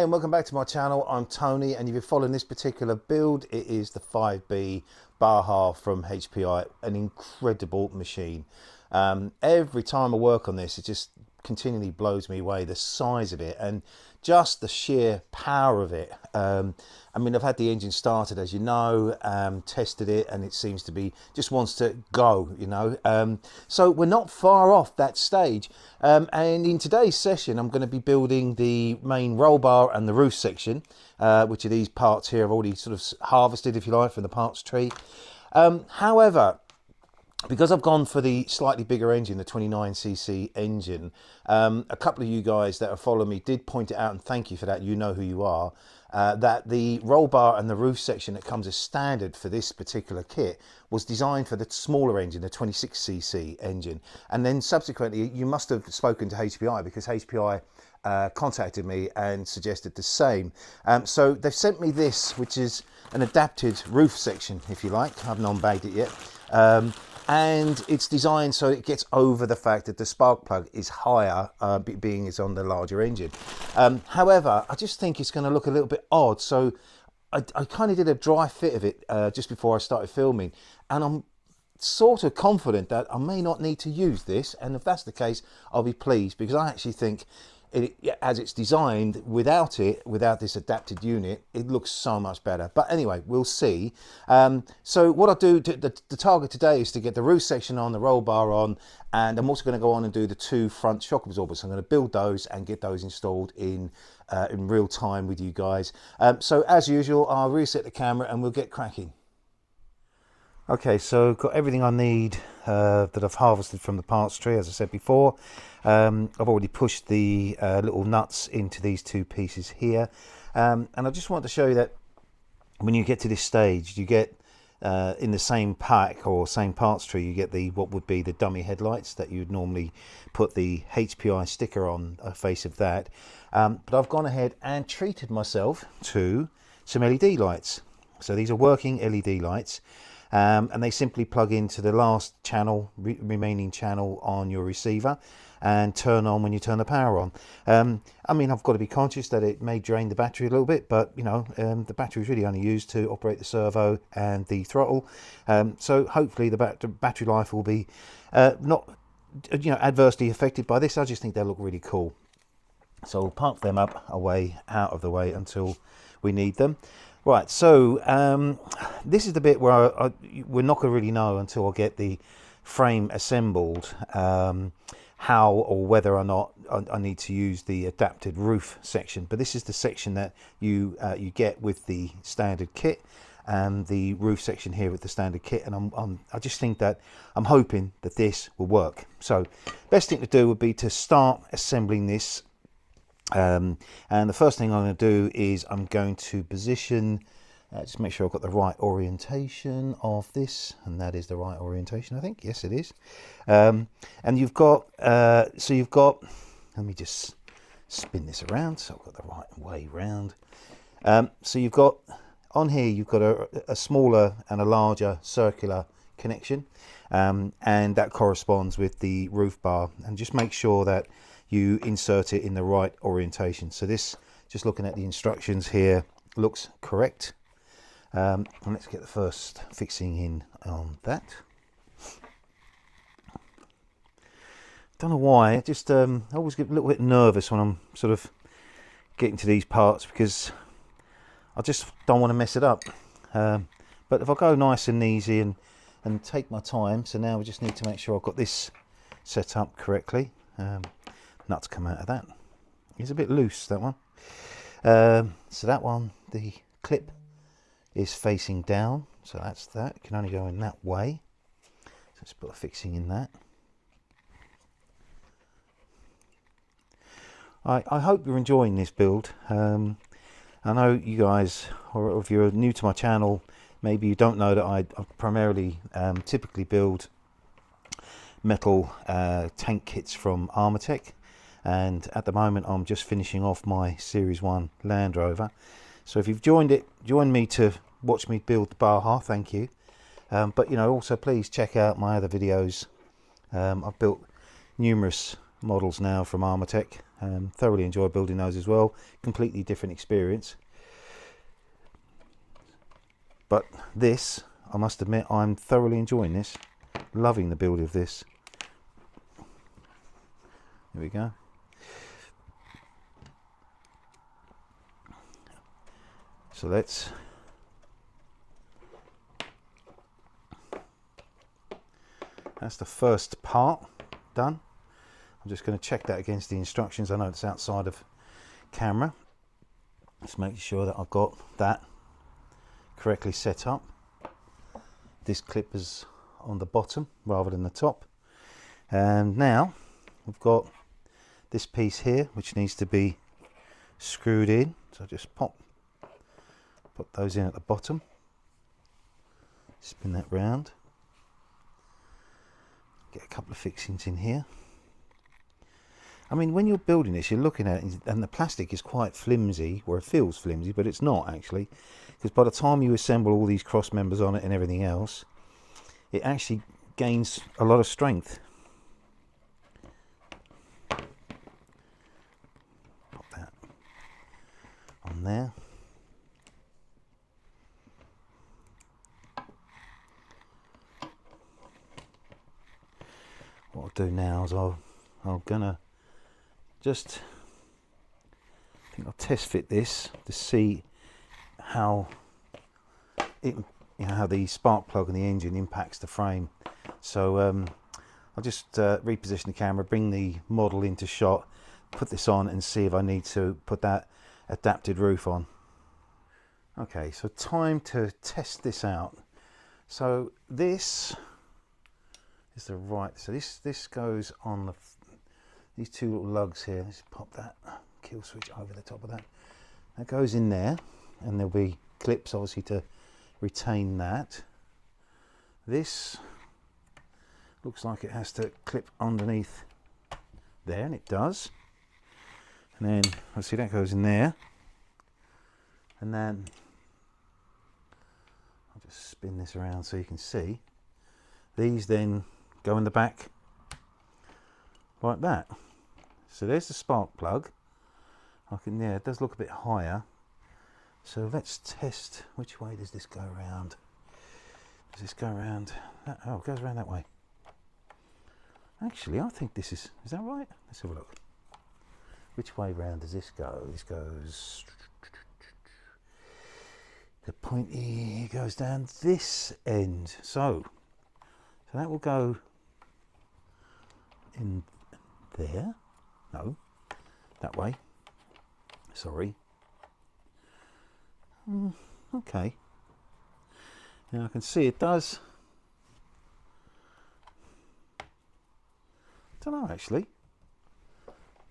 Hi and welcome back to my channel. I'm Tony, and if you're following this particular build, it is the 5B Baja from HPI, an incredible machine. Every time I work on this, it just continually blows me away, the size of it and just the sheer power of it. I mean, I've had the engine started, as you know, tested it, and it seems to be just wants to go, you know. So we're not far off that stage. And in today's session, I'm going to be building the main roll bar and the roof section, which are these parts here. I've already sort of harvested, if you like, from the parts tree. However, because I've gone for the slightly bigger engine, the 29cc engine, a couple of you guys that have followed me did point it out, and thank you for that, you know who you are, that the roll bar and the roof section that comes as standard for this particular kit was designed for the smaller engine, the 26cc engine. And then subsequently, you must have spoken to HPI, because HPI contacted me and suggested the same. So they've sent me this, which is an adapted roof section, if you like. I haven't unbagged it yet. And it's designed so it gets over the fact that the spark plug is higher, being it's on the larger engine. However, I just think it's going to look a little bit odd. So I kind of did a dry fit of it just before I started filming. And I'm sort of confident that I may not need to use this. And if that's the case, I'll be pleased, because I actually think as it's designed, without this adapted unit, it looks so much better. But anyway, we'll see. So what I'll do, the target today is to get the roof section on, the roll bar on, and I'm also going to go on and do the two front shock absorbers. So I'm going to build those and get those installed in real time with you guys. So as usual, I'll reset the camera and we'll get cracking. Okay, so got everything I need that I've harvested from the parts tree, as I said before. I've already pushed the little nuts into these two pieces here. And I just want to show you that when you get to this stage, you get in the same pack or same parts tree, you get the what would be the dummy headlights that you'd normally put the HPI sticker on a face of that. But I've gone ahead and treated myself to some LED lights. So these are working LED lights. And they simply plug into the last channel, remaining channel on your receiver, and turn on when you turn the power on. I mean, I've got to be conscious that it may drain the battery a little bit, but you know, the battery is really only used to operate the servo and the throttle. So hopefully the battery life will be not, you know, adversely affected by this. I just think they look really cool. So we'll park them up out of the way until we need them. Right, so this is the bit where we're not going to really know until I get the frame assembled how or whether or not I need to use the adapted roof section. But this is the section that you get with the standard kit, and the roof section here with the standard kit. And I just think that I'm hoping that this will work. So best thing to do would be to start assembling this. And the first thing I'm going to do is I'm going to position, just make sure I've got the right orientation of this, and that is the right orientation, I think. Yes, it is. And you've got, so you've got, let me just spin this around so I've got the right way round. So you've got, on here you've got a smaller and a larger circular connection, and that corresponds with the roof bar. And just make sure that you insert it in the right orientation. So this, just looking at the instructions here, looks correct. And let's get the first fixing in on that. Don't know why, I just I always get a little bit nervous when I'm sort of getting to these parts, because I just don't want to mess it up. But if I go nice and easy and take my time, so now we just need to make sure I've got this set up correctly. Nuts come out of that. It's a bit loose, that one. So that one, the clip is facing down, so that's that. It can only go in that way. So let's put a fixing in that. I hope you're enjoying this build. I know you guys, or if you're new to my channel, maybe you don't know that I primarily typically build metal tank kits from Armatech. And at the moment I'm just finishing off my Series 1 Land Rover. So if you've joined me to watch me build the Baja, thank you. But you know, also please check out my other videos. I've built numerous models now from Armatech. Thoroughly enjoy building those as well. Completely different experience. But this, I must admit, I'm thoroughly enjoying this. Loving the build of this. Here we go. So that's the first part done. I'm just going to check that against the instructions. I know it's outside of camera. Just making sure that I've got that correctly set up. This clip is on the bottom rather than the top. And now we've got this piece here which needs to be screwed in. So just put those in at the bottom. Spin that round. Get a couple of fixings in here. I mean, when you're building this, you're looking at it and the plastic is quite flimsy, or it feels flimsy, but it's not actually, because by the time you assemble all these cross members on it and everything else, it actually gains a lot of strength. Put that on there. What I'll do now is I'm gonna just, I think I'll test fit this to see how it, how the spark plug and the engine impacts the frame. So I'll just reposition the camera, bring the model into shot, put this on and see if I need to put that adapted roof on. Okay, so time to test this out. So this is the right, so this goes on the, these two little lugs here. Let's pop that kill switch over the top of that. That goes in there, and there'll be clips obviously to retain that. This looks like it has to clip underneath there, and it does. And then I see that goes in there, and then I'll just spin this around so you can see. These then go in the back like that. So there's the spark plug. I can, yeah, it does look a bit higher. So let's test, which way does this go around? Does this go around? Oh, it goes around that way. Actually, I think this is that right? Let's have a look. Which way round does this go? This goes, the pointy goes down this end. So that will go in there. No, that way. Sorry. Okay. Now I can see it does. Don't know actually.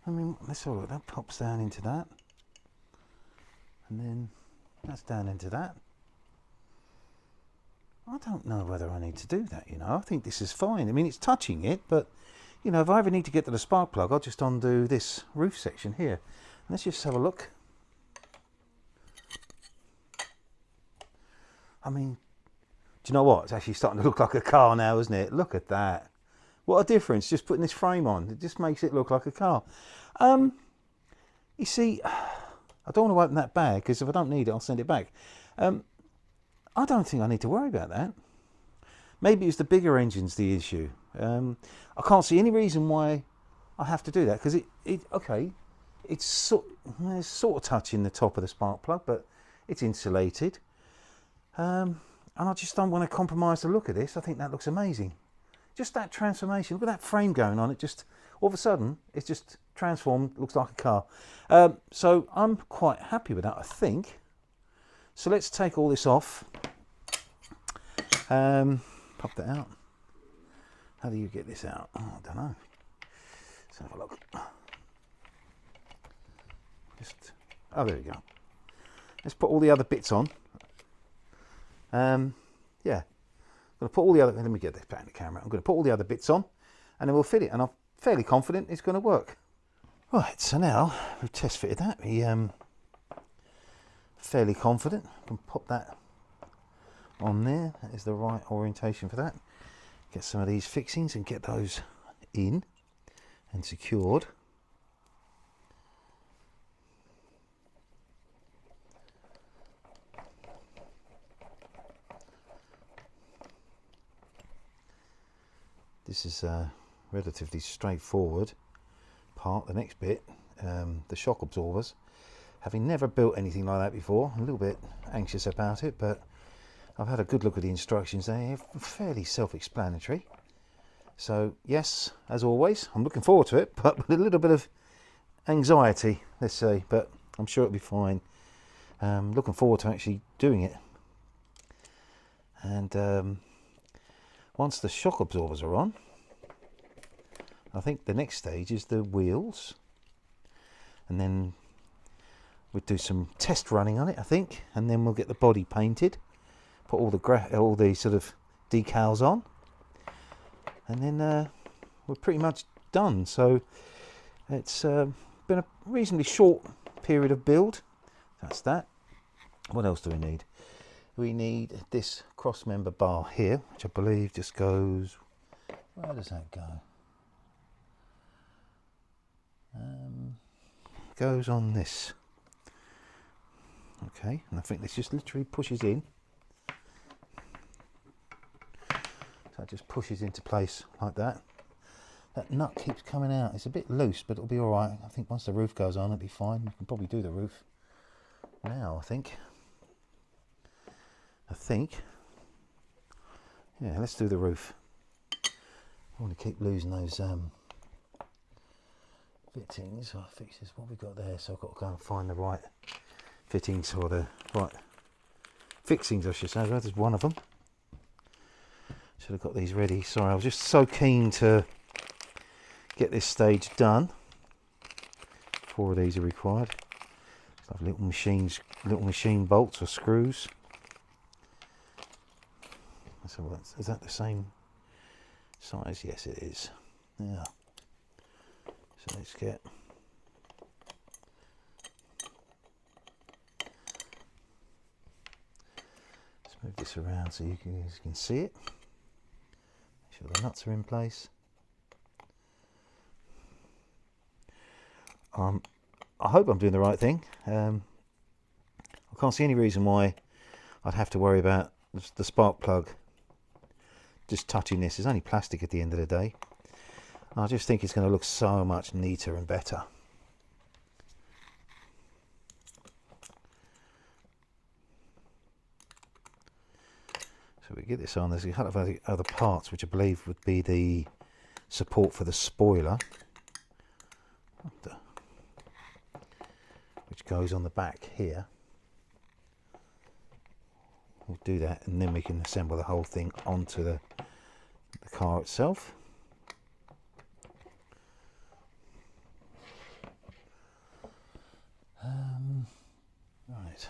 I mean, let's have a look. That pops down into that, and then that's down into that. I don't know whether I need to do that, you know. I think this is fine. I mean, it's touching it, but, you know, if I ever need to get to the spark plug, I'll just undo this roof section here. Let's just have a look. I mean, do you know what? It's actually starting to look like a car now, isn't it? Look at that. What a difference, just putting this frame on. It just makes it look like a car. You see, I don't want to open that bag, because if I don't need it, I'll send it back. I don't think I need to worry about that. Maybe it's the bigger engine's the issue. I can't see any reason why I have to do that, because it's sort of touching the top of the spark plug, but it's insulated. And I just don't want to compromise the look of this. I think that looks amazing. Just that transformation. Look at that frame going on. It just, all of a sudden, it's just transformed, looks like a car. So I'm quite happy with that, I think. So let's take all this off. Pop that out. How do you get this out? Oh, I don't know. Let's have a look. Just, oh, there we go. Let's put all the other bits on. Yeah. I'm going to put all the other, let me get this back in the camera. I'm going to put all the other bits on, and then we'll fit it, and I'm fairly confident it's going to work. Right, so now we've test fitted that. We fairly confident. I can pop that on there. That is the right orientation for that. Get some of these fixings and get those in. and secured. This is a relatively straightforward part. The next bit, the shock absorbers. Having never built anything like that before, I'm a little bit anxious about it, but I've had a good look at the instructions. They're fairly self-explanatory. So yes, as always, I'm looking forward to it, but with a little bit of anxiety, let's say, but I'm sure it'll be fine. Looking forward to actually doing it. And once the shock absorbers are on, I think the next stage is the wheels, and then we'll do some test running on it, I think, and then we'll get the body painted, put all the sort of decals on, and then we're pretty much done. So it's been a reasonably short period of build. That's that. What else do we need? We need this cross member bar here, which I believe just goes, where does that go? Goes on this. Okay, and I think this just literally pushes in. So it just pushes into place like that. That nut keeps coming out. It's a bit loose, but it'll be all right. I think once the roof goes on, it'll be fine. We can probably do the roof now, I think. Yeah, let's do the roof. I want to keep losing those fittings or fixes. What we got there, so I've got to go and find the right fittings, or the right fixings I should say. There's one of them. Should have got these ready. Sorry, I was just so keen to get this stage done. 4 of these are required. Like little machine bolts or screws. So is that the same size? Yes, it is. Yeah. So let's move this around so you can see it. Make sure the nuts are in place. I hope I'm doing the right thing. I can't see any reason why I'd have to worry about the spark plug just touching this. It's only plastic at the end of the day. I just think it's going to look so much neater and better. So we get this on. There's a couple of other parts which I believe would be the support for the spoiler, which goes on the back here. We'll do that, and then we can assemble the whole thing onto the car itself. Right.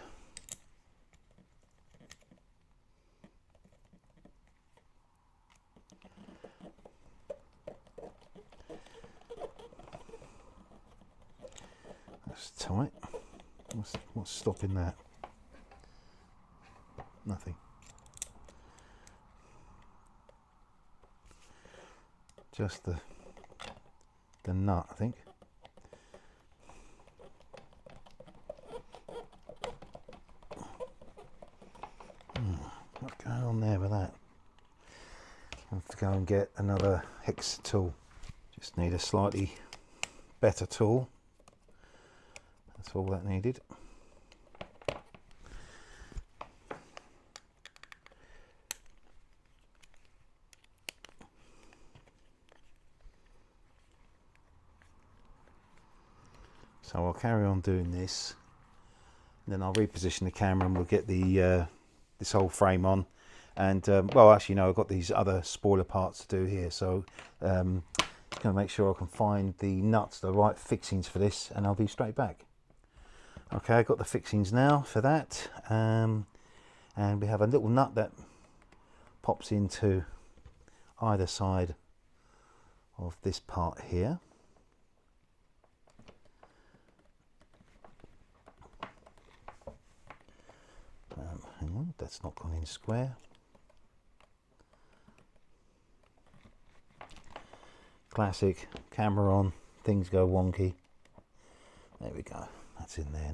That's tight. What's stopping that? Nothing. Just the nut, I think. What's going on there with that? I have to go and get another hex tool. Just need a slightly better tool. That's all that needed. So I'll carry on doing this, and then I'll reposition the camera, and we'll get the this whole frame on. And well, actually no, I've got these other spoiler parts to do here, so going to make sure I can find the nuts, the right fixings for this, and I'll be straight back. Okay, I've got the fixings now for that, and we have a little nut that pops into either side of this part here. Hang on, that's not gone in square. classic, camera on, things go wonky. There we go, that's in there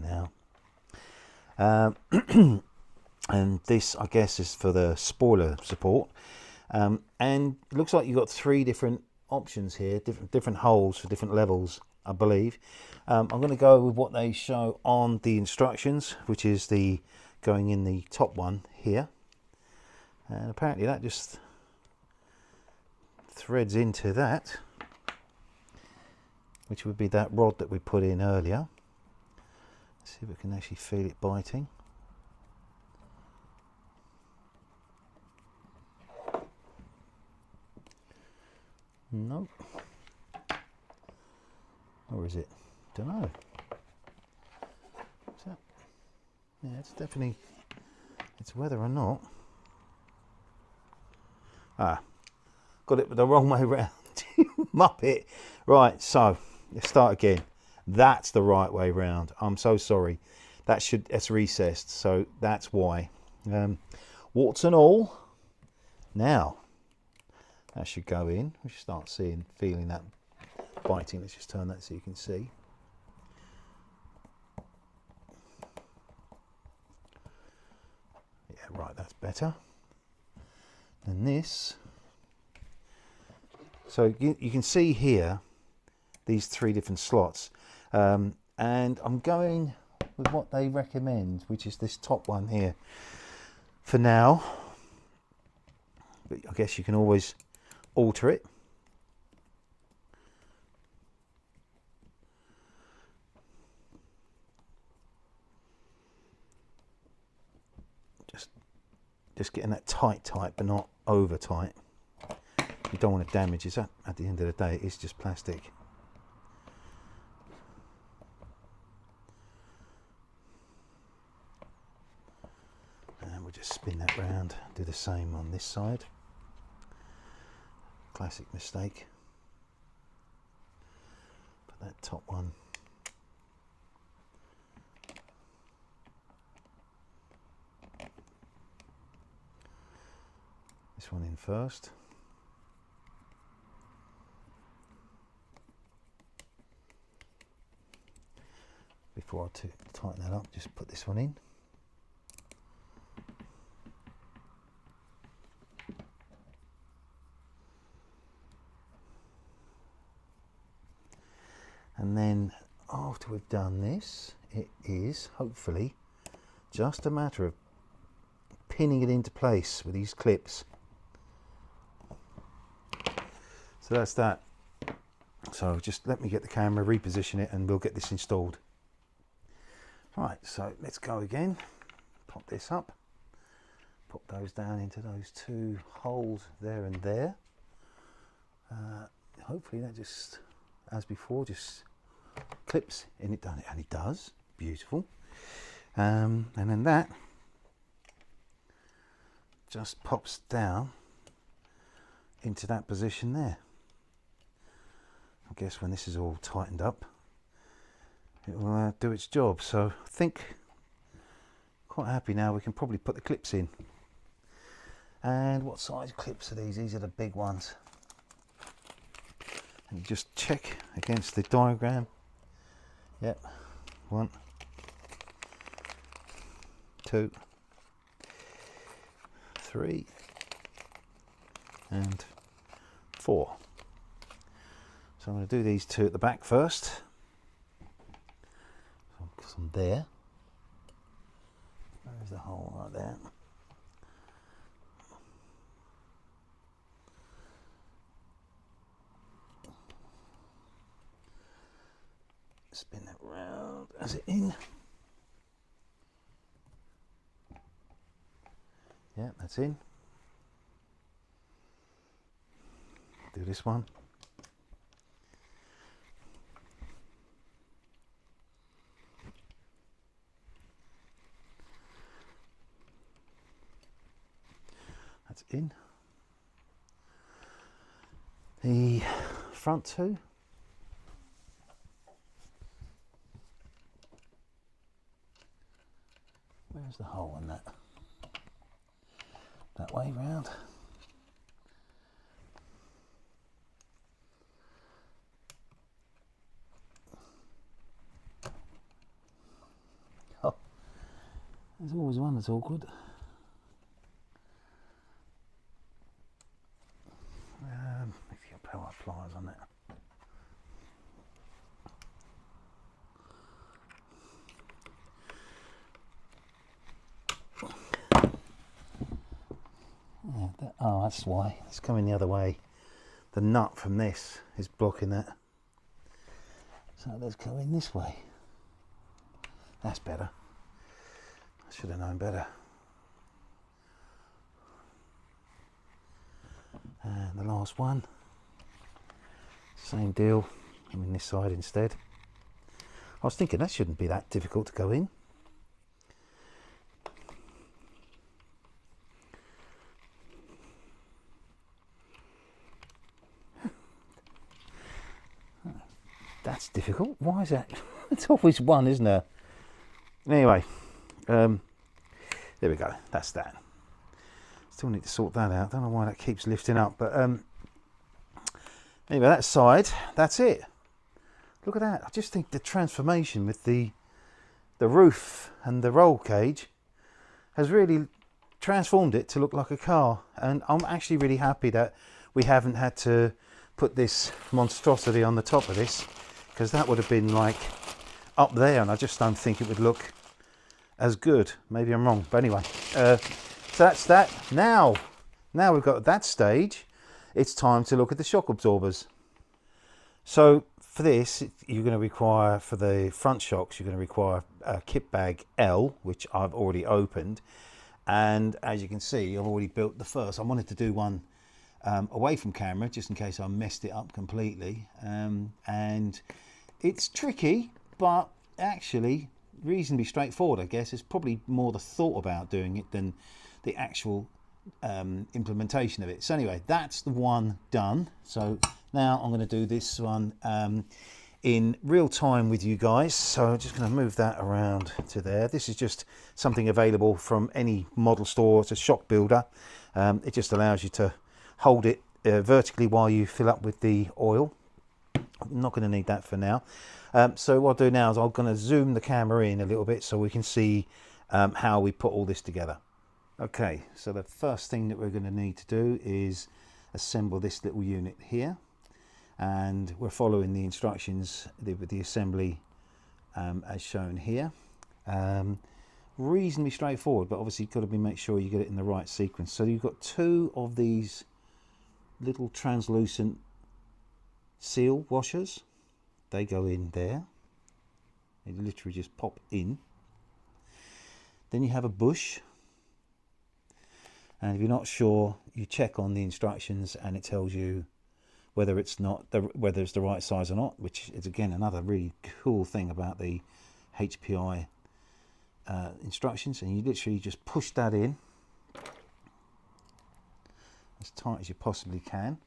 now. And this, I guess, is for the spoiler support. And it looks like you've got 3 different options here, different holes for different levels, I believe. I'm going to go with what they show on the instructions, which is the going in the top one here. And apparently that just threads into that, which would be that rod that we put in earlier. Let's see if we can actually feel it biting. Nope. Or is it? Don't know. What's that? Yeah, it's definitely, it's whether or not. Ah, got it the wrong way round. Muppet. Right, so let's start again. That's the right way round. I'm so sorry. That's recessed, so that's why. Warts and all. Now that should go in. We should start feeling that biting. Let's just turn that so you can see. Yeah, right, that's better. And this, so you can see here these 3 different slots, and I'm going with what they recommend, which is this top one here for now, but I guess you can always alter it. Just getting that tight, but not over tight. You don't want to damage it. At the end of the day, it's just plastic. And we'll just spin that round, do the same on this side. Classic mistake. Put that top one. This one in first. Before I tighten that up, just put this one in. And then after we've done this, it is hopefully just a matter of pinning it into place with these clips. So that's that. So just let me get the camera, reposition it, and we'll get this installed. Right, so let's go again. Pop this up. Pop those down into those 2 holes there and there. Hopefully that just, as before, just clips in it, and it does. Beautiful. And then that just pops down into that position there. I guess when this is all tightened up, it will do its job. So I think quite happy now. We can probably put the clips in. And what size clips are these? These are the big ones. And just check against the diagram. Yep, 1, 2, 3, and 4. So I'm going to do these 2 at the back first. Because I'm there. There's the hole right there. Spin that round as it in. Yeah, that's in. Do this one. That's in. The front 2. Where's the hole in that? That way round. There's always one that's awkward. If you put our pliers on it. Yeah, oh, that's why. It's coming the other way. The nut from this is blocking that. So let's go in this way. That's better. I should have known better. And the last one. Same deal. I'm in this side instead. I was thinking that shouldn't be that difficult to go in. That's difficult. Why is that? It's always one, isn't there? Anyway, there we go. That's that. Still need to sort that out. Don't know why that keeps lifting up, but anyway, that side. That's it. Look at that. I just think the transformation with the roof and the roll cage has really transformed it to look like a car, and I'm actually really happy that we haven't had to put this monstrosity on the top of this, because that would have been like up there, and I just don't think it would look as good. Maybe I'm wrong, but anyway, so that's that. Now we've got that stage, it's time to look at the shock absorbers. So for this, you're going to require, for the front shocks, you're going to require a kit bag L, which I've already opened, and as you can see, I've already built the first. I wanted to do one away from camera just in case I messed it up completely, and it's tricky, but actually reasonably straightforward. I guess it's probably more the thought about doing it than the actual implementation of it. So anyway, that's the one done. So now I'm going to do this one in real time with you guys. So I'm just going to move that around to there. This is just something available from any model store. It's a shock builder. It just allows you to hold it vertically while you fill up with the oil. I'm not going to need that for now. So what I'll do now is I'm going to zoom the camera in a little bit so we can see how we put all this together. Okay, so the first thing that we're going to need to do is assemble this little unit here, and we're following the instructions with the assembly as shown here. Reasonably straightforward, but obviously you've got to make sure you get it in the right sequence. So you've got two of these little translucent seal washers. They go in there. They literally just pop in. Then you have a bush, and if you're not sure, you check on the instructions and it tells you whether it's whether it's the right size or not, which is again another really cool thing about the HPI instructions. And you literally just push that in as tight as you possibly can.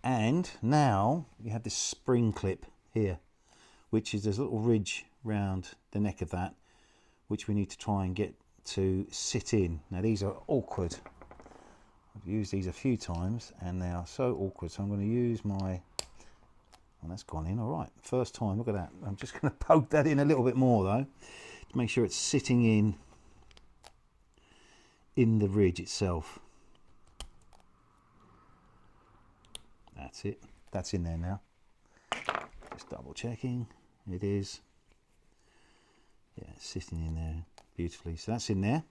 And now you have this spring clip here, which is this little ridge round the neck of that, which we need to try and get to sit in. Now these are awkward. I've used these a few times and they are so awkward, so I'm going to use my, well, that's gone in all right. First time, look at that. I'm just going to poke that in a little bit more though, to make sure it's sitting in the ridge itself. That's it. That's in there now. Just double checking. It is. Yeah, it's sitting in there beautifully. So that's in there.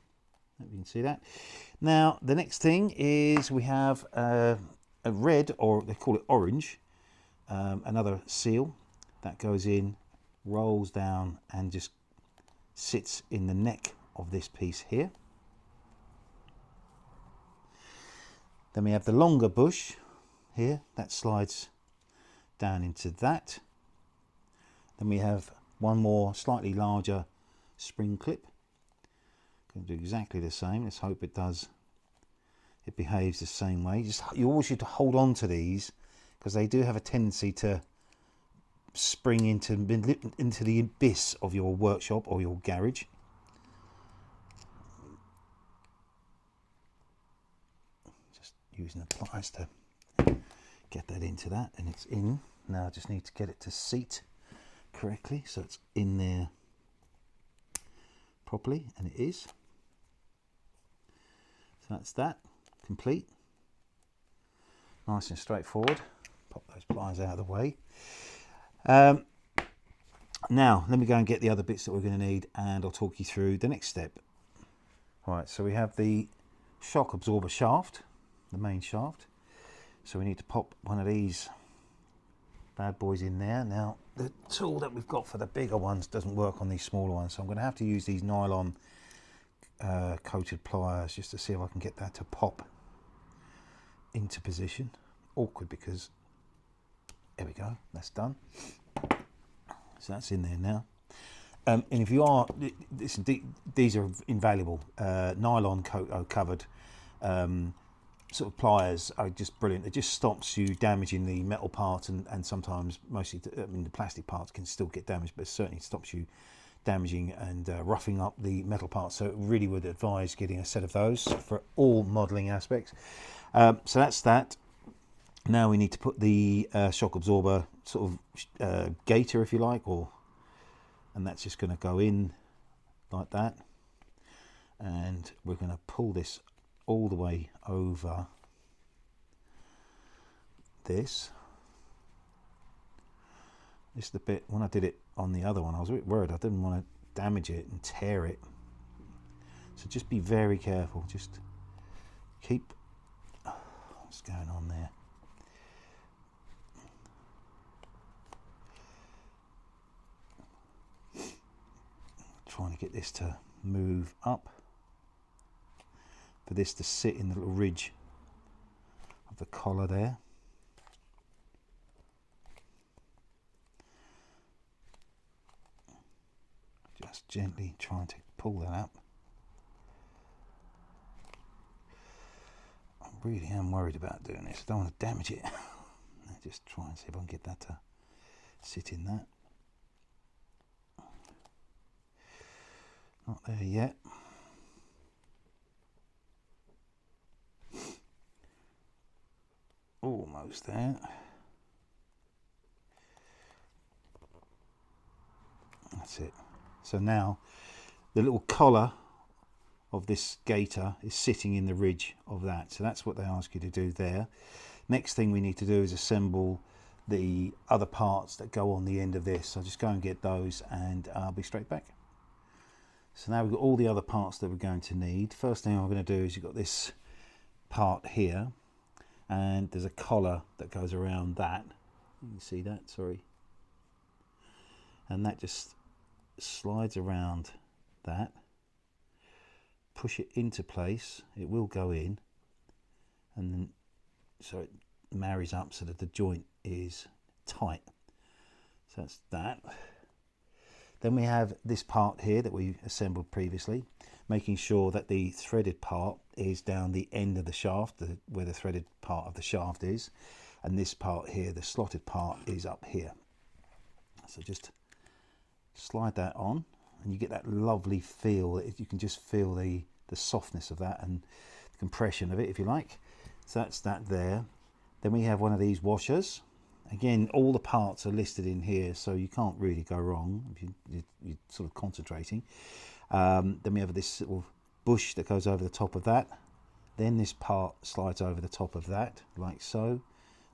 Hope you can see that. Now the next thing is we have a red, or they call it orange, another seal that goes in, rolls down, and just sits in the neck of this piece here. Then we have the longer bush here that slides down into that. Then we have one more slightly larger spring clip. Going to do exactly the same. Let's hope it behaves the same way. You always need to hold on to these because they do have a tendency to spring into the abyss of your workshop or your garage. Just using the pliers to get that into that, and it's in. Now I just need to get it to seat correctly so it's in there properly, and it is. So that's that, complete. Nice and straightforward. Pop those pliers out of the way. Now, let me go and get the other bits that we're going to need, and I'll talk you through the next step. Right, so we have the shock absorber shaft, the main shaft. So we need to pop one of these bad boys in there. Now, the tool that we've got for the bigger ones doesn't work on these smaller ones, so I'm going to have to use these nylon coated pliers just to see if I can get that to pop into position. Awkward because, there we go, that's done. So that's in there now. And if you are, these are invaluable. Nylon covered sort of pliers are just brilliant. It just stops you damaging the metal part, and sometimes, mostly, I mean, the plastic parts can still get damaged, but it certainly stops you damaging and roughing up the metal parts. So it really would advise getting a set of those for all modelling aspects. So that's that. Now we need to put the shock absorber sort of gaiter, if you like, and that's just going to go in like that, and we're going to pull this all the way over this. This is the bit, when I did it on the other one, I was a bit worried. I didn't want to damage it and tear it. So just be very careful. Just keep, what's going on there? Trying to get this to move up, for this to sit in the little ridge of the collar there. Just gently trying to pull that up. I really am worried about doing this. I don't want to damage it. Just try and see if I can get that to sit in that. Not there yet. Almost there. That's it. So now the little collar of this gaiter is sitting in the ridge of that. So that's what they ask you to do there. Next thing we need to do is assemble the other parts that go on the end of this. So just go and get those, and I'll be straight back. So now we've got all the other parts that we're going to need. First thing I'm going to do is you've got this part here, and there's a collar that goes around that. You can see that, sorry. And that just slides around that. Push it into place. It will go in, and then so it marries up so that the joint is tight. So that's that. Then we have this part here that we assembled previously, making sure that the threaded part is down the end of the shaft, where the threaded part of the shaft is, and this part here, the slotted part, is up here. So just slide that on, and you get that lovely feel. You can just feel the softness of that and the compression of it, if you like. So that's that there. Then we have one of these washers. Again, all the parts are listed in here, so you can't really go wrong if you're sort of concentrating. Then we have this little bush that goes over the top of that. Then this part slides over the top of that, like so.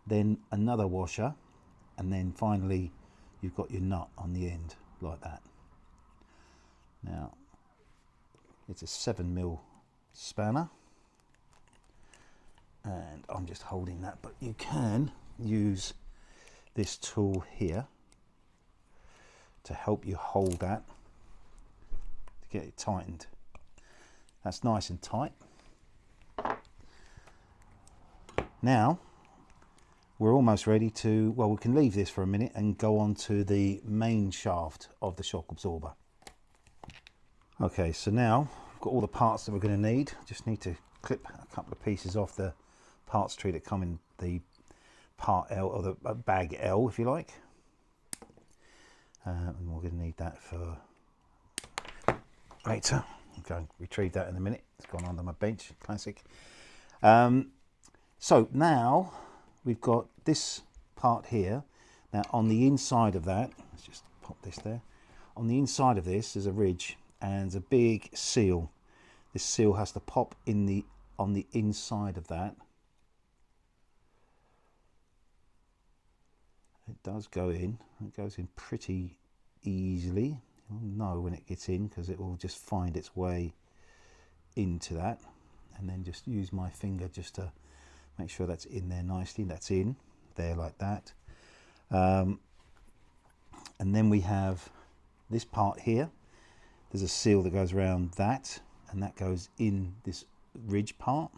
Then another washer, and then finally you've got your nut on the end, like that. Now, it's a 7mm spanner, and I'm just holding that, but you can use this tool here to help you hold that, to get it tightened. That's nice and tight. Now we're almost ready to, well, we can leave this for a minute and go on to the main shaft of the shock absorber. Okay, so now we've got all the parts that we're going to need. Just need to clip a couple of pieces off the parts tree that come in the part L, or the bag L, if you like. And we're going to need that for later. I'll go and retrieve that in a minute. It's gone under my bench, classic. So now we've got this part here. Now on the inside of that, let's just pop this there. On the inside of this is a ridge, and there's a big seal. This seal has to pop in on the inside of that. It does go in. It goes in pretty easily. You'll know when it gets in because it will just find its way into that, and then just use my finger just to make sure that's in there nicely. That's in there like that. And then we have this part here. There's a seal that goes around that, and that goes in this ridge part.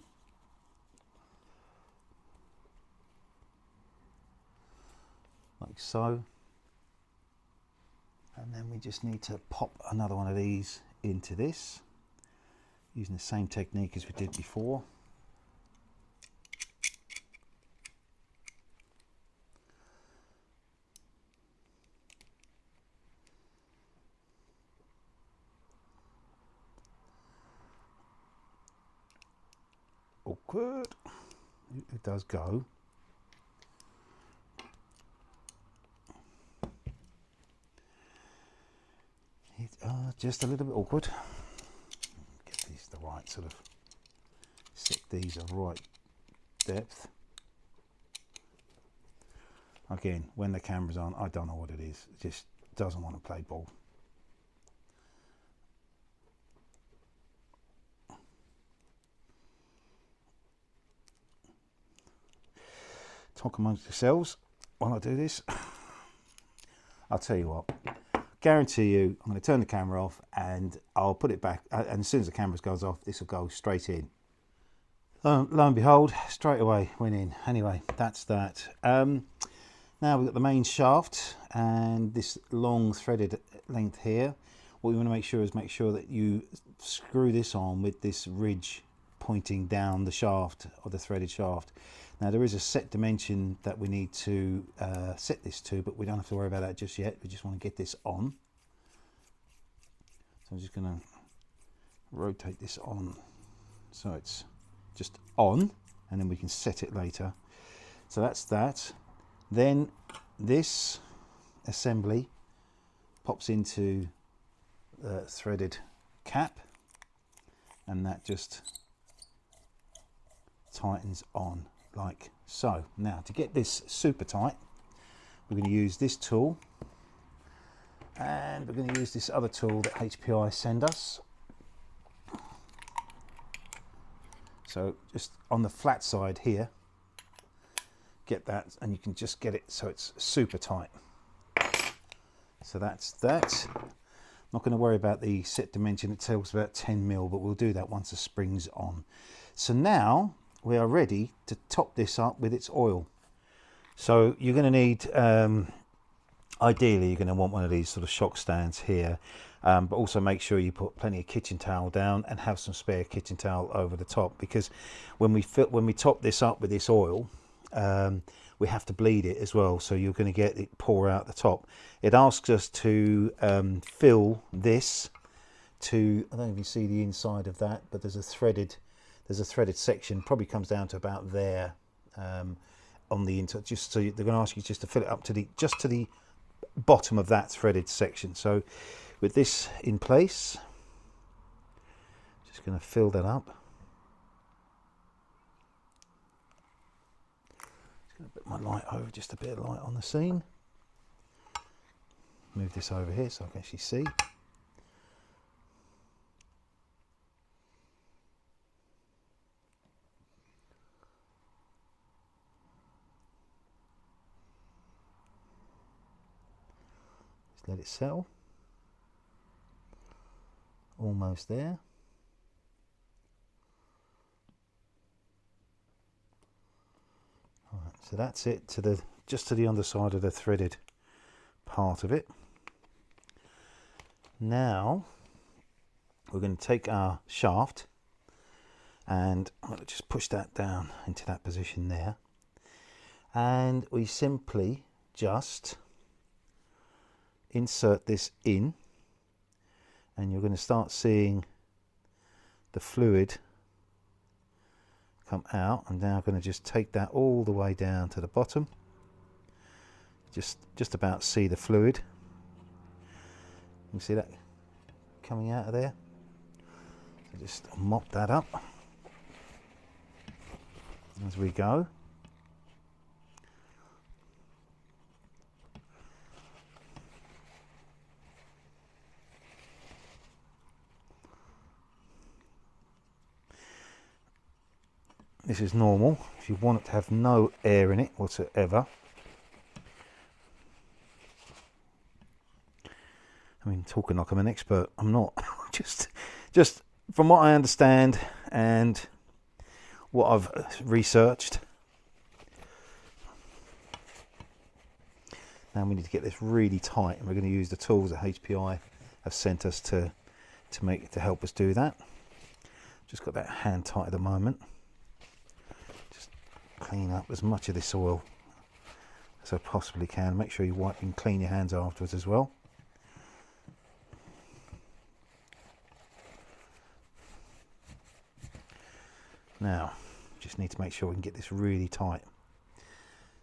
Like so. And then we just need to pop another one of these into this, using the same technique as we did before. Awkward. It does go. Just a little bit awkward. Get these the right sort of, set these at right depth. Again, when the camera's on, I don't know what it is. It just doesn't want to play ball. Talk amongst yourselves while I do this. I'll tell you what, guarantee you I'm going to turn the camera off and I'll put it back, and as soon as the camera goes off, this will go straight in. Lo and behold, straight away went in. Anyway, that's that. Now we've got the main shaft and this long threaded length here. What we want to make sure is that you screw this on with this ridge pointing down the shaft, or the threaded shaft. Now there is a set dimension that we need to set this to, but we don't have to worry about that just yet. We just want to get this on. So I'm just going to rotate this on so it's just on, and then we can set it later. So that's that. Then this assembly pops into the threaded cap, and that just tightens on like so. Now to get this super tight, we're going to use this tool, and we're going to use this other tool that HPI send us. So just on the flat side here, get that, and you can just get it so it's super tight. So that's that. Not going to worry about the set dimension. It tells about 10 mil, but we'll do that once the spring's on. So now we are ready to top this up with its oil. So you're going to need, ideally you're going to want one of these sort of shock stands here, but also make sure you put plenty of kitchen towel down and have some spare kitchen towel over the top, because when we top this up with this oil, we have to bleed it as well, so you're going to get it pour out the top. It asks us to fill this to, I don't know if you see the inside of that, but there's a threaded section, probably comes down to about there on the inside. Just so they're going to ask you just to fill it up to the bottom of that threaded section. So with this in place, just going to fill that up. Just going to put my light over, just a bit of light on the scene. Move this over here so I can actually see. Let it settle. Almost there. All right, so that's it just to the underside of the threaded part of it. Now we're going to take our shaft, and I'm going to just push that down into that position there, and we simply just insert this in, and you're going to start seeing the fluid come out. I'm now going to just take that all the way down to the bottom, just about see the fluid. You see that coming out of there. So just mop that up as we go. This is normal. If you want it to have no air in it whatsoever. I mean, talking like I'm an expert, I'm not. just from what I understand and what I've researched. Now we need to get this really tight, and we're going to use the tools that HPI have sent us to help us do that. Just got that hand tight at the moment. Just clean up as much of this oil as I possibly can. Make sure you wipe and clean your hands afterwards as well. Now, just need to make sure we can get this really tight.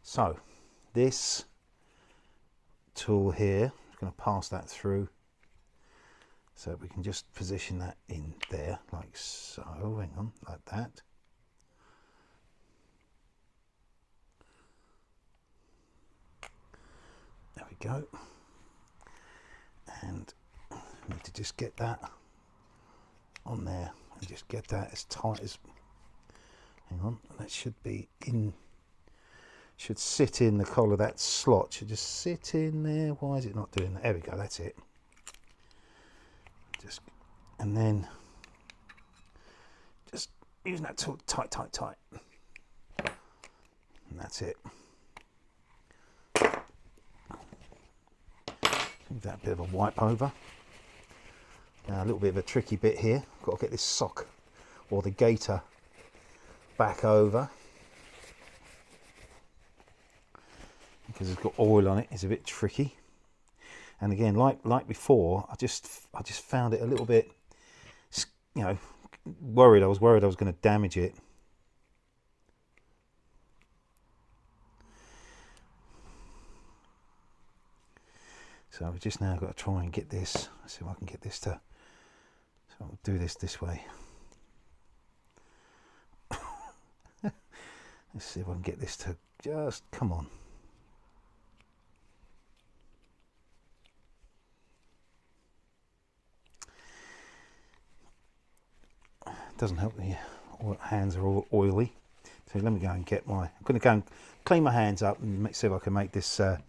So, this tool here is going to pass that through. So we can just position that in there, like so. Hang on, like that. There we go. And we need to just get that on there and just get that as tight as. Hang on, that should be in. Should sit in the collar. That slot should just sit in there. Why is it not doing that? There we go. That's it. Just and then just using that tool, tight. And that's it. Give that a bit of a wipe over. Now a little bit of a tricky bit here. Got to get this sock or the gaiter back over because it's got oil on it. It's a bit tricky. And again, like before, I just found it a little bit, you know, worried. I was worried I was going to damage it. So I've just now got to try and get this. Let's see if I can get this to. So I'll do this way. Let's see if I can get this to just come on. Doesn't help the hands are all oily. So let me go and get my. I'm going to go and clean my hands up and see if I can make this a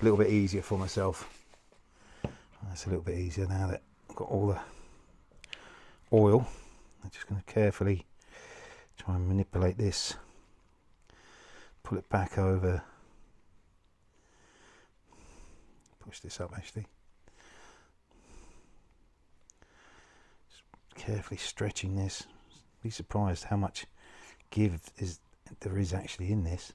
little bit easier for myself. That's a little bit easier now that I've got all the oil. I'm just going to carefully try and manipulate this. Pull it back over. Push this up actually. Just carefully stretching this. Be surprised how much give there is actually in this.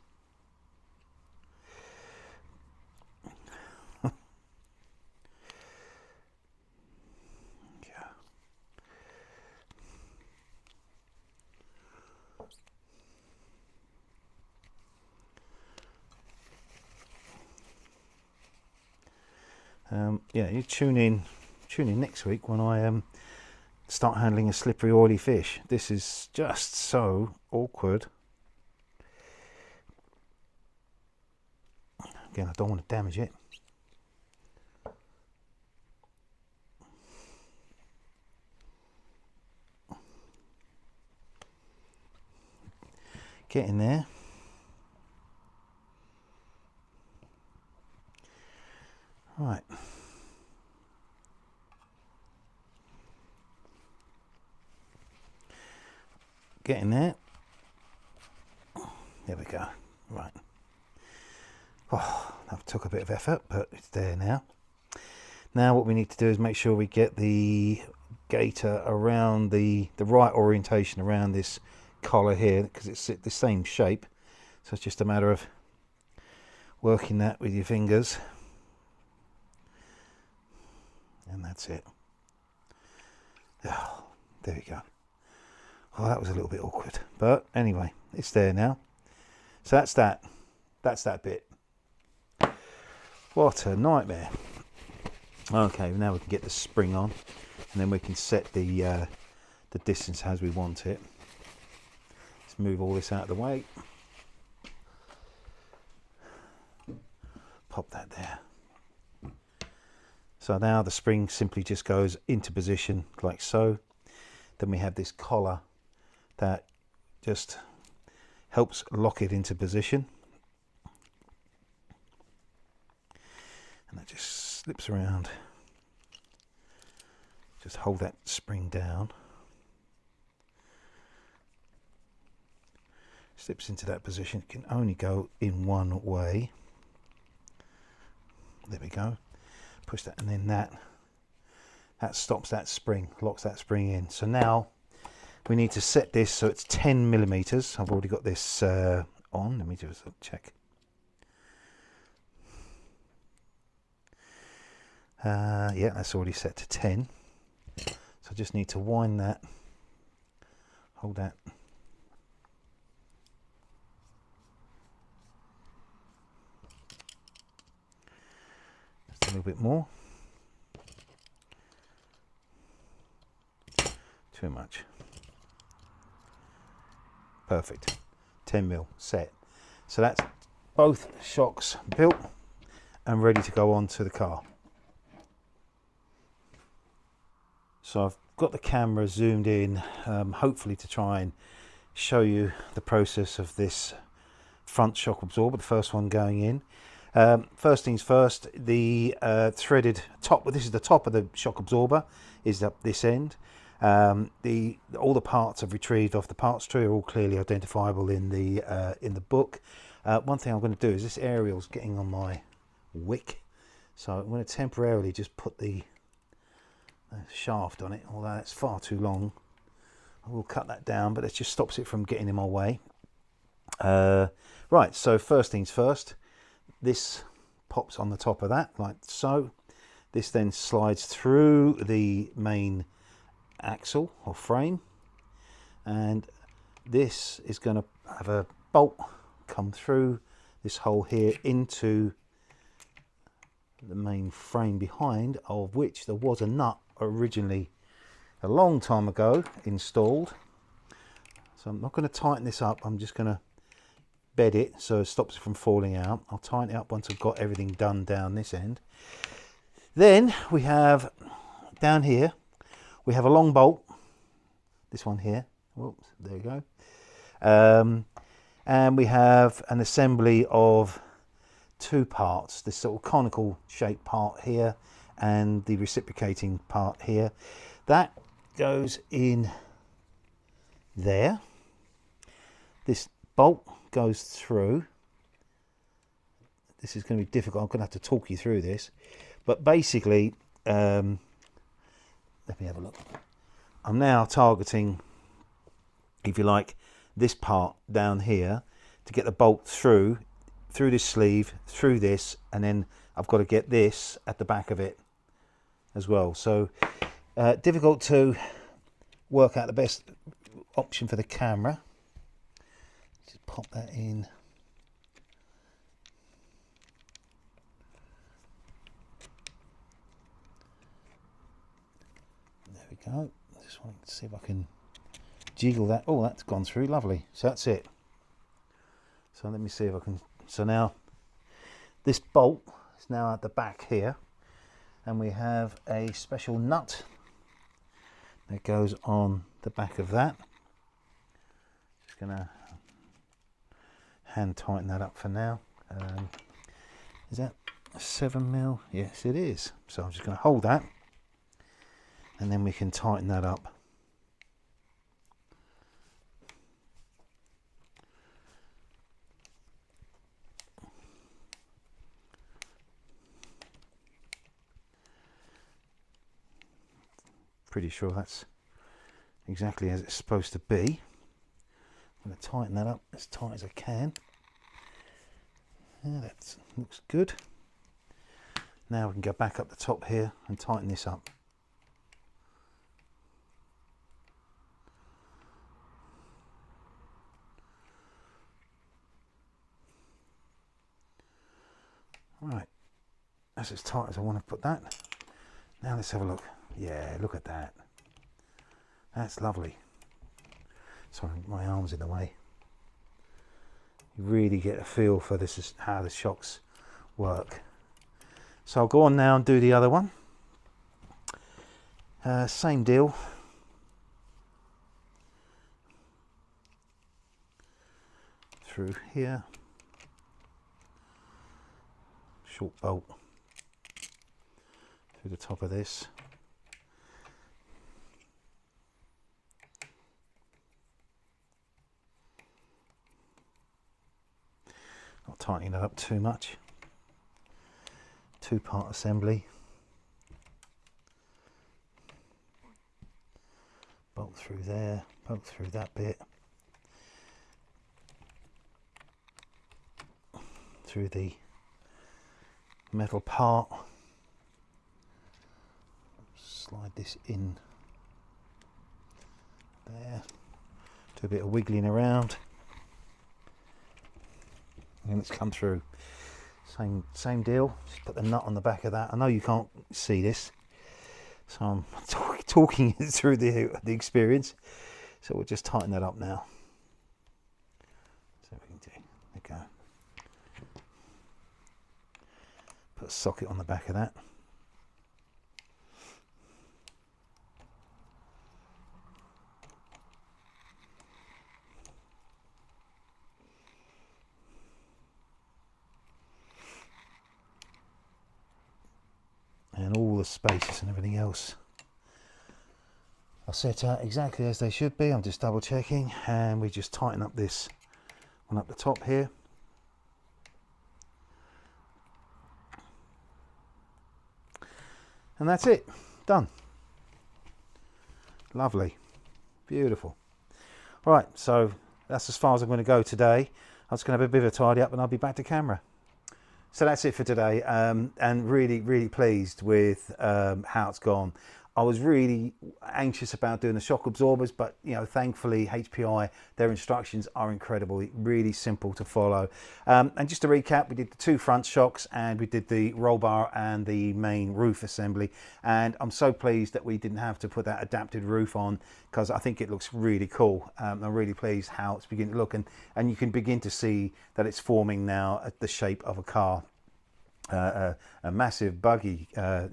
Yeah, you tune in next week when I start handling a slippery, oily fish. This is just so awkward. Again, I don't want to damage it. Get in there. Right. Get in there. There we go. Right. Oh, that took a bit of effort, but it's there now. Now what we need to do is make sure we get the gaiter around the right orientation around this collar here, because it's the same shape. So it's just a matter of working that with your fingers. And that's it. Oh, there we go. Oh, that was a little bit awkward, but anyway, it's there now. So that's that bit. What a nightmare. Okay, now we can get the spring on and then we can set the distance as we want it. Let's move all this out of the way. Pop that there. So now the spring simply just goes into position like so. Then we have this collar that just helps lock it into position. And that just slips around. Just hold that spring down. Slips into that position. It can only go in one way. There we go. Push that, and then that stops that spring, locks that spring in. So now we need to set this so it's 10 millimeters. I've already got this on. Let me just check. Yeah, that's already set to 10. So I just need to wind that, hold that. Just a little bit more. Too much. Perfect. 10 mil set. So that's both shocks built and ready to go onto the car. So I've got the camera zoomed in, hopefully to try and show you the process of this front shock absorber, the first one going in. First things first, the threaded top, this is the top of the shock absorber, is up this end. All the parts I've retrieved off the parts tree are all clearly identifiable in the book. One thing I'm going to do is this aerial's getting on my wick, so I'm going to temporarily just put the shaft on it, although that's far too long. I will cut that down, but it just stops it from getting in my way. Right, so first things first, this pops on the top of that like so. This then slides through the main axle or frame, and this is going to have a bolt come through this hole here into the main frame behind, of which there was a nut originally a long time ago installed. So I'm not going to tighten this up, I'm just going to bed it so it stops it from falling out. I'll tighten it up once I've got everything done down this end. Then we have down here, we have a long bolt, this one here. Whoops, there you go. And we have an assembly of two parts, this sort of conical shaped part here and the reciprocating part here. That goes in there. This bolt goes through. This is going to be difficult, I'm going to have to talk you through this, but basically let me have a look. I'm now targeting, if you like, this part down here to get the bolt through this sleeve, through this, and then I've got to get this at the back of it as well. So difficult to work out the best option for the camera. Just pop that in. There we go. Just want to see if I can jiggle that. Oh, that's gone through, lovely. So that's it. So let me see if I can. So now this bolt is now at the back here, and we have a special nut that goes on the back of that. Just gonna hand tighten that up for now. Is that 7 mil? Yes, it is. So I'm just going to hold that, and then we can tighten that up. Pretty sure that's exactly as it's supposed to be. I'm going to tighten that up as tight as I can. Yeah, that looks good. Now we can go back up the top here and tighten this up. Right, that's as tight as I want to put that. Now let's have a look. Yeah, look at that. That's lovely. Sorry, my arm's in the way. You really get a feel for this is how the shocks work. So I'll go on now and do the other one. Same deal. Through here. Short bolt through the top of this. Not tightening it up too much. Two-part assembly. Bolt through there, bolt through that bit. Through the metal part. Slide this in there. Do a bit of wiggling around. And it's come through. Same deal. Just put the nut on the back of that. I know you can't see this, so I'm talking through the experience. So we'll just tighten that up now. So we can do. There we go. Put a socket on the back of that. And all the spaces and everything else are set out exactly as they should be. I'm just double checking, and we just tighten up this one up the top here. And that's it, done. Lovely, beautiful. Right, so that's as far as I'm going to go today. I'm just going to have a bit of a tidy up and I'll be back to camera. So that's it for today, and really pleased with how it's gone. I was really anxious about doing the shock absorbers, but you know, thankfully HPI, their instructions are incredible, really simple to follow. And just to recap, we did the two front shocks and we did the roll bar and the main roof assembly. And I'm so pleased that we didn't have to put that adapted roof on, because I think it looks really cool. I'm really pleased how it's beginning to look, and you can begin to see that it's forming now at the shape of a car. A massive buggy,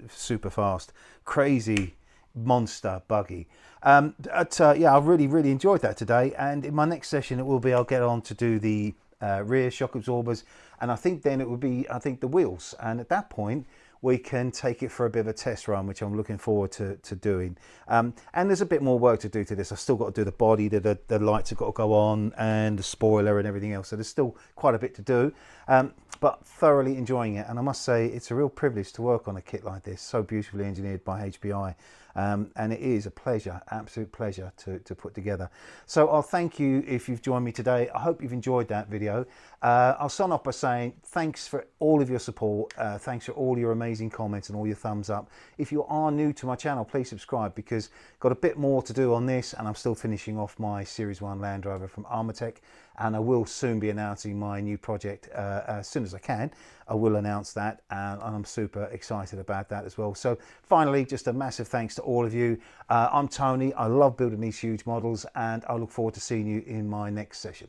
super fast, crazy monster buggy. Yeah, I really enjoyed that today, and in my next session it will be, I'll get on to do the rear shock absorbers, and I think then it will be, I think, the wheels, and at that point we can take it for a bit of a test run, which I'm looking forward to doing. And there's a bit more work to do to this. I've still got to do the body, the lights have got to go on, and the spoiler and everything else. So there's still quite a bit to do, but thoroughly enjoying it. And I must say, it's a real privilege to work on a kit like this, so beautifully engineered by HPI. And it is a pleasure, absolute pleasure to put together. So I'll thank you if you've joined me today. I hope you've enjoyed that video. I'll sign off by saying thanks for all of your support. Thanks for all your amazing comments and all your thumbs up. If you are new to my channel, please subscribe, because I've got a bit more to do on this, and I'm still finishing off my Series 1 Land Rover from Armatech, and I will soon be announcing my new project as soon as I can. I will announce that, and I'm super excited about that as well. So finally, just a massive thanks to all of you. I'm Tony. I love building these huge models, and I look forward to seeing you in my next session.